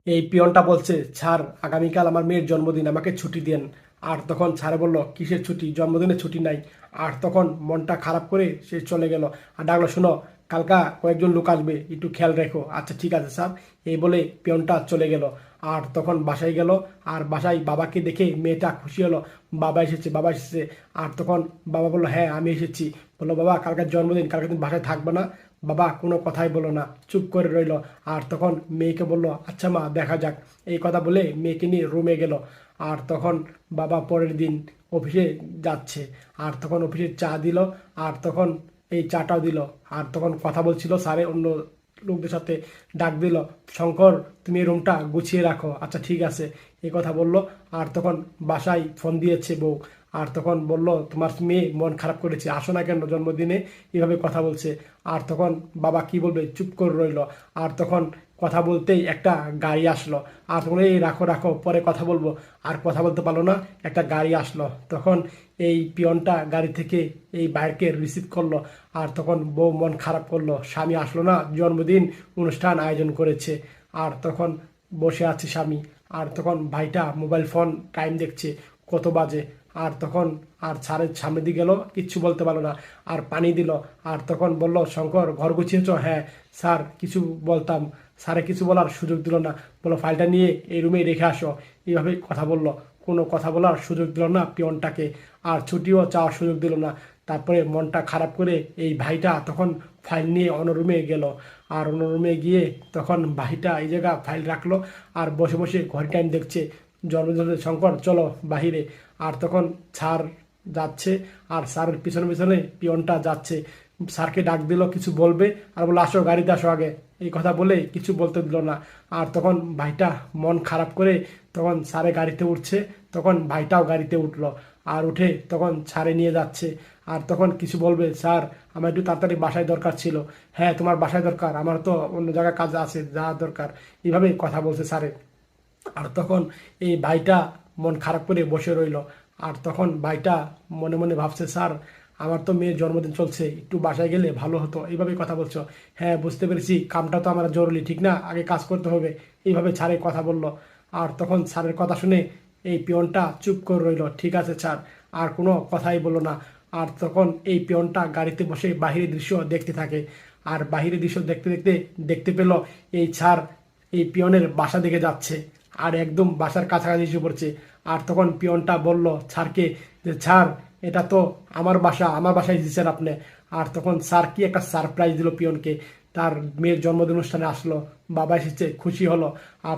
এই পিয়নটা বলছে, স্যার আগামীকাল আমার মেয়ের জন্মদিন, আমাকে ছুটি দেন। আর তখন স্যারে বলল, কিসের ছুটি, জন্মদিনে ছুটি নাই। আর তখন মনটা খারাপ করে সে চলে গেল। আর ডাকলো, শোনো, কালকা কয়েকজন লোক আসবে, একটু খেয়াল রেখো। আচ্ছা ঠিক আছে স্যার, এই বলে পিয়নটা চলে গেল। আর তখন বাসায় গেল। আর বাসায় বাবাকে দেখে মেয়েটা খুশি হলো, বাবা এসেছে, বাবা এসেছে। আর তখন বাবা বললো, হ্যাঁ আমি এসেছি। বললো, বাবা কালকের জন্মদিন, কালকে তুমি বাসায় থাকবে না? বাবা কোনো কথাই বললো না, চুপ করে রইল। আর তখন মেয়েকে বলল, আচ্ছা মা দেখা যাক। এই কথা বলে মেয়েকে নিয়ে রুমে গেল। আর তখন বাবা পরের দিন অফিসে যাচ্ছে। আর তখন অফিসে চা দিল। আর তখন এই চাটাও দিল। আর তখন কথা বলছিল স্যারে অন্য লোকদের সাথে, ডাক দিল, শঙ্কর তুমি এই রুমটা গুছিয়ে রাখো। আচ্ছা ঠিক আছে, এই কথা বলল। আর তখন বাসায় ফোন দিয়েছে বউ। আর তখন বলল, তোমার মেয়ে মন খারাপ করেছে, আসো না কেন জন্মদিনে, এভাবে কথা বলছে। আর তখন বাবা কি বলবে, চুপ করে রইল। আর তখন কথা বলতেই একটা গাড়ি আসলো। আর তখন এই রাখো রাখো, পরে কথা বলবো। আর কথা বলতে পারলো না, একটা গাড়ি আসলো। তখন এই পিয়নটা গাড়ি থেকে এই বাইরকে রিসিভ করলো। আর তখন বউ মন খারাপ করলো, স্বামী আসলো না, জন্মদিন অনুষ্ঠান আয়োজন করেছে। আর তখন বসে আছে স্বামী। আর তখন ভাইটা মোবাইল ফোন টাইম দেখছে, কত বাজে। আর তখন আর স্যারের সামনে দিয়ে গেল, কিচ্ছু বলতে পারলো না। আর পানি দিল। আর তখন বলল, শঙ্কর ঘর গুছিয়েছ? হ্যাঁ স্যার, কিছু বলতাম। স্যারে কিছু বলার সুযোগ দিল না, বললো ফাইলটা নিয়ে এই রুমে রেখে আসো। এইভাবে কথা বলল, কোনো কথা বলার সুযোগ দিল না পিয়নটাকে। আর ছুটিও চাওয়ার সুযোগ দিল না। তারপরে মনটা খারাপ করে এই ভাইটা তখন ফাইল নিয়ে অন্য রুমে গেল। আর অন্য রুমে গিয়ে তখন ভাইটা এই জায়গা ফাইল রাখলো। আর বসে বসে ঘড়ি টাইম দেখছে, জন্মদিন শঙ্কর চলো বাহিরে। আর তখন স্যার যাচ্ছে। আর স্যারের পিছনে পিছনে পিয়নটা যাচ্ছে। স্যারকে ডাক দিল কিছু বলবে, আর বললো, আসো গাড়িতে আসো আগে। এই কথা বলে কিছু বলতে দিল না। আর তখন ভাইটা মন খারাপ করে তখন স্যারে গাড়িতে উঠছে। তখন ভাইটাও গাড়িতে উঠলো। আর উঠে তখন স্যারে নিয়ে যাচ্ছে। আর তখন কিছু বলবে, স্যার আমার একটু তাড়াতাড়ি বাসায় দরকার ছিল। হ্যাঁ তোমার বাসায় দরকার, আমার তো অন্য জায়গায় কাজ আছে, যা দরকার। এইভাবে কথা বলছে স্যারে। আর তখন এই ভাইটা মন খারাপ করে বসে রইল। আর তখন ভাইটা মনে মনে ভাবছে, স্যার আমার তো মেয়ের জন্মদিন চলছে, একটু বাসায় গেলে ভালো হতো। এইভাবে কথা বলছো? হ্যাঁ বুঝতে পেরেছি, কামটা তো আমার জরুরি, ঠিক না, আগে কাজ করতে হবে। এইভাবে স্যারে কথা বলল। আর তখন স্যারের কথা শুনে এই পিয়নটা চুপ করে রইল, ঠিক আছে স্যার, আর কোনো কথাই বললো না। আর তখন এই পিয়নটা গাড়িতে বসে বাহিরের দৃশ্য দেখতে থাকে। আর বাহিরের দৃশ্য দেখতে দেখতে দেখতে পেল এই স্যার এই পিয়নের বাসা দিকে যাচ্ছে। আর একদম বাসার কাছাকাছি এসে পড়ছে। আর তখন পিয়নটা বলল স্যারকে যে, স্যার এটা তো আমার বাসা, আমার বাসায় দিচ্ছেন আপনি। আর তখন স্যার কি একটা সারপ্রাইজ দিল পিয়নকে, তার মেয়ের জন্মদিন অনুষ্ঠানে আসলো, বাবা এসেছে, খুশি হলো। আর